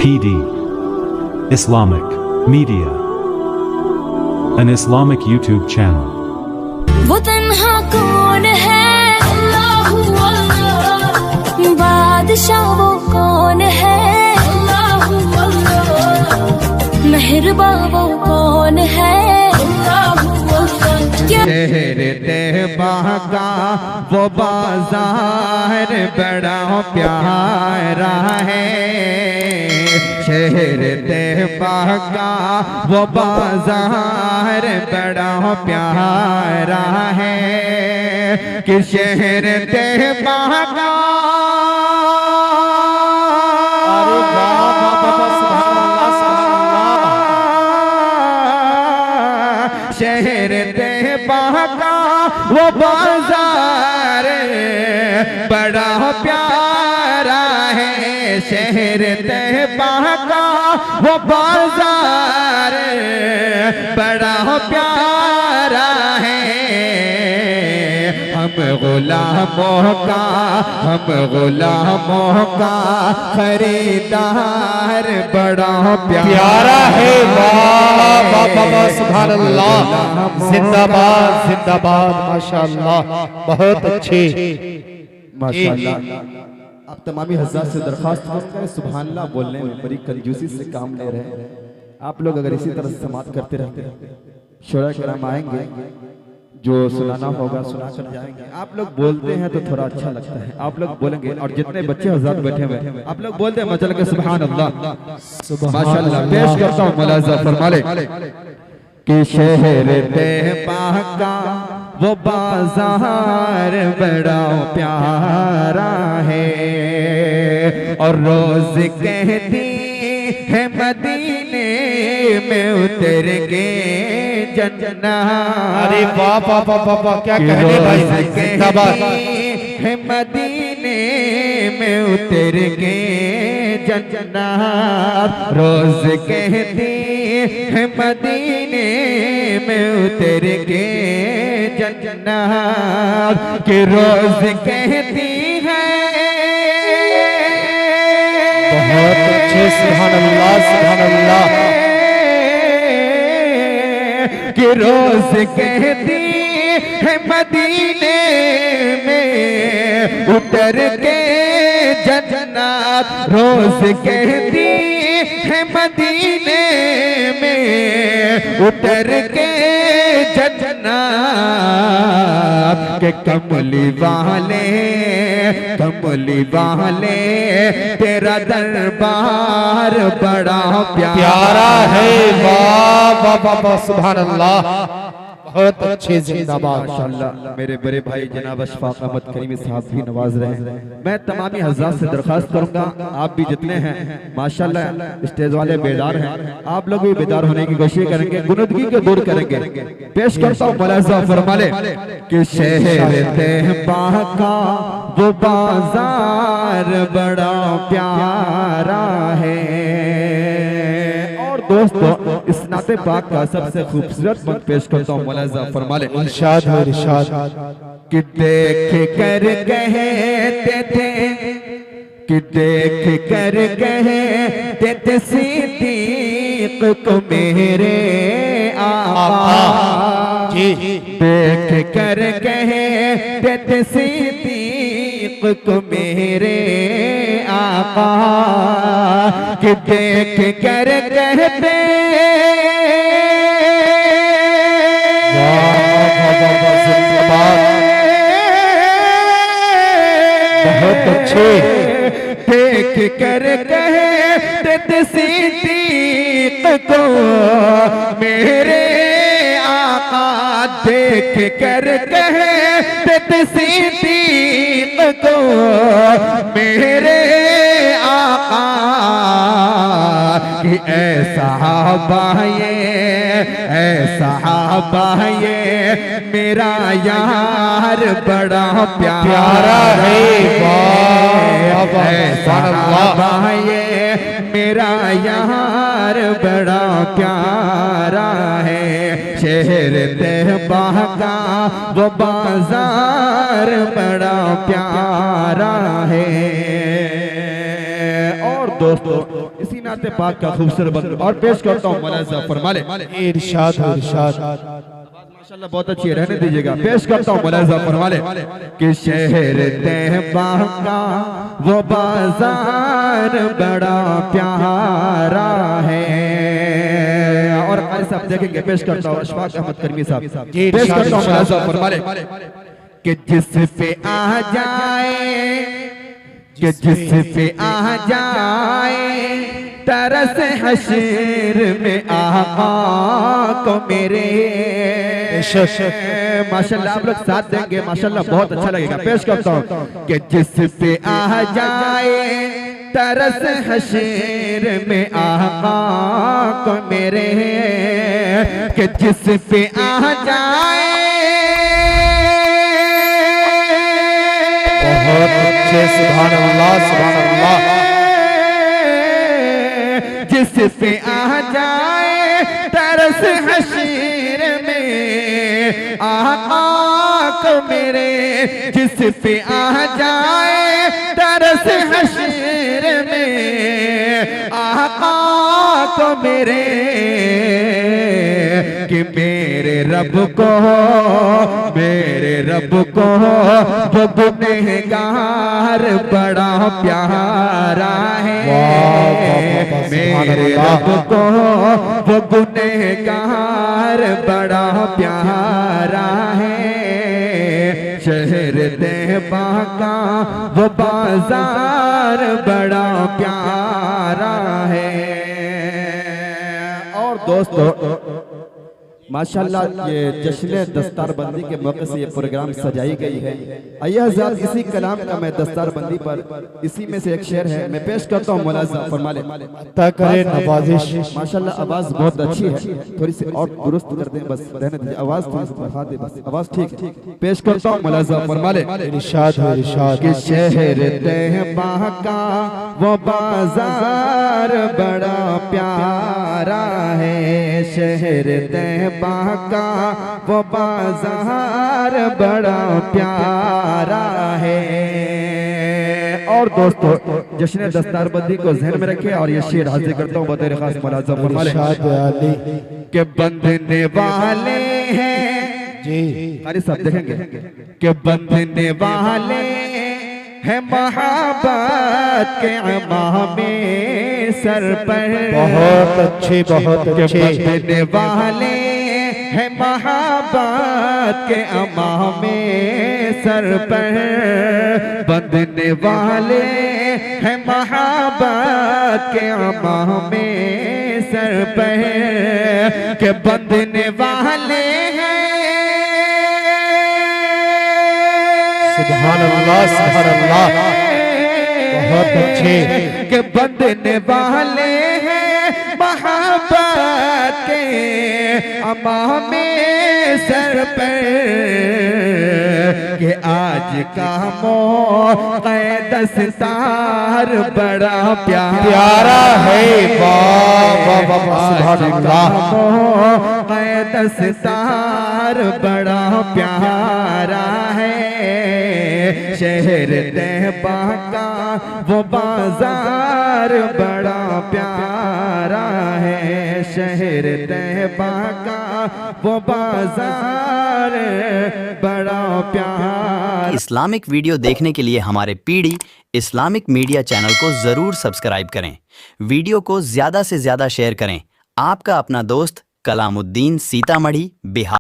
PD Islamic Media, an Islamic YouTube channel. वो तन्हा कौन है? अल्लाहु अल्लाह। बादशाह वो कौन है? अल्लाहु अल्लाह। मेहरबा वो कौन है? अल्लाहु अल्लाह। तेरे तहबाह का वो बाजार बड़ा प्यारा है। शहर तहबाह का वो बाजार बड़ा प्यारा है कि शहर तहबाह का शहर तहबाह का वो बाजार बड़ा प्यारा है। शहर तहबाह का वो बाजार बड़ा प्यारा है। हम गुलामों का खरीदार बड़ा प्यारा है। वाह वाह वाह सुभान अल्लाह, जिंदाबाद जिंदाबाद, माशाअल्लाह, बहुत अच्छी माशाअल्लाह। आप तमामी हज़रात से दरख्वास्त करूंगा, सुभान अल्लाह बोलने में बड़ी कंजूसी से काम ले रहे हैं। आप लोग अगर इसी तरह समात करते रहते शोरा कराम आएंगे, जो सुनाना होगा सुना कर जाएंगे। आप लोग बोलते हैं तो थोड़ा अच्छा लगता है, आप लोग बोलेंगे और जितने बच्चे हज़रात बैठे हुए आप लोग बोलते हैं मचल के सुभान अल्लाह माशाअल्लाह। पेश करता हूँ मुलाज़ा फरमा ले कि शहर तहबाह का वो बाजार बड़ा प्यारा है। और रोज कहती है मदीने में उतर के जन्नत। अरे वाह वाह वाह वाह, क्या कहने भाई, जिंदाबाद है मदीने में उतर के जन्नत। रोज कहती है मदीने में उतर के जन्नत के रोज कहती है। बहुत अच्छे, सुभान अल्लाह सुभान अल्लाह। कि रोज कहती है मदीने में उतर के जन्नत। रोज कहती है मदीने में उतर के जन्नत के कमली वाले तेरा दरबार बड़ा प्यारा है। वाह वाह वाह वाह सुभान अल्लाह, बहुत अच्छे, जिंदाबाद माशाअल्लाह। मेरे बड़े भाई जनाब अशफाक अहमद करीमी साहब भी नवाज रहे हैं। मैं तमामी हज़रात से दरख्वास्त करूंगा, आप भी जितने हैं माशाअल्लाह स्टेज वाले बेदार हैं, आप लोग भी बेदार होने की कोशिश करेंगे, गुनुदगी को दूर करेंगे। पेश करता हूँ मुलाज़ा फरमा ले कि शहर तहबाह का वो बाजार बड़ा प्यारा है। दोस्तों इस नाते पाक का सबसे खूबसूरत मत पेश करता हूँ मुलाज़ा फरमा ले। इरशाद है इरशाद कि देख कर कहते थे कि देख कर कहते थे सिद्दीक को मेरे आका जी। देख कर कहते थे सिद्दीक को मेरे आका कि देख कर कहते बहुत अच्छे, देख कर कहते सिद्दीक को मेरे आका। देख कर कहते सिद्दीक को मेरे आका कि ऐसा ये मेरा यार बड़ा प्यारा है। ऐसा ये मेरा यार बड़ा प्यारा है। शहर तहबाह का वो बाजार बड़ा प्यारा है। और दोस्तों इसी नाते पाक का खूबसूरत बंद और पेश करता हूँ मौलाना ज़फ़र मालिक। इरशाद इरशाद माशाल्लाह बहुत अच्छी है, रहने दीजिएगा। पेश करता हूँ मौलाना ज़फ़र मालिक कि शहर तैबा का वो बाजार बड़ा प्यारा है। और साहब देखेंगे, पेश करता हूँ अशफाक अहमद करमी साहब, पेश करता हूँ मौलाना ज़फ़र मालिक कि जिस पे आ जाए, कि जिस पे आ जाए तरस हशर में आका को मेरे। माशाल्लाह आप लोग साथ देंगे, माशाल्लाह बहुत अच्छा लगेगा। पेश करता हूँ कि जिस पे आ जाए तरस हशर में आका को मेरे, कि जिस पे आ जाए। बहुत अच्छे, सुभान अल्लाह सुभान अल्लाह। जिस पे आ जाए तरस हशीर में आका को मेरे, जिस पे आ जाए तरस हशीर में आका को मेरे, कि मेरे रब को, मेरे रब को वो गुनहगार बड़ा प्यारा है। मेरे रब को वो गुनहगार बड़ा प्यारा है। शहर तैबा का वो बाजार बड़ा प्यारा है। और दोस्तों माशाल्लाह ये जश्न दस्तारबंदी के मौके से ये प्रोग्राम सजाई गई है। आइए हज़रात इसी कलाम का मैं दस्तारबंदी पर इसी में से एक शेर है मैं पेश करता हूँ। मौलाना ज़फ़र मालिक अता करे नवाजिश। माशाल्लाह आवाज़ बहुत अच्छी है, थोड़ी सी और दुरुस्त कर दें, बस रहने दीजिए, आवाज़ थोड़ी सी बढ़ा दे, बस आवाज़ ठीक है। पेश करता हूँ मौलाना ज़फ़र मालिक। इरशाद इरशाद कि शहर तैबा का वो बाजार बड़ा प्यारा है। शहर तैबा का वो बाजार बड़ा प्यारा है। और दोस्तों जश्न दस्तारबंदी को ज़हन में रखें और ये शेर हाजिर करता हूँ बतौर खास मौलाना ज़फ़र मालिक के बंधने वाले हैं जी। कारी साहब देखेंगे कि बंधने वाले है मोहब्बत के अमामे सर पर। बहुत अच्छे बहुत अच्छे। बंधने वाले है मोहब्बत के अमामे सर पर। बंधने वाले है मोहब्बत के अमामे सर पर। के बंधने वाले हैं सुभान अल्लाह सुभान अल्लाह। बहुत अच्छे। के बंधने वाले हैं मोहब्बत के अमामे सर पर। के आज का मौक़े दस्तार बड़ा प्यारा है। वाह वाह वाह सुभान अल्लाह। मौक़े दस्तार बड़ा प्यारा है। शहर तैबा का वो बाजार बड़ा प्यारा है। शहर तैबा का वो बाजार बड़ा प्यारा। इस्लामिक वीडियो देखने के लिए हमारे पीडी इस्लामिक मीडिया चैनल को जरूर सब्सक्राइब करें। वीडियो को ज्यादा से ज्यादा शेयर करें। आपका अपना दोस्त कलामुद्दीन, सीतामढ़ी, बिहार।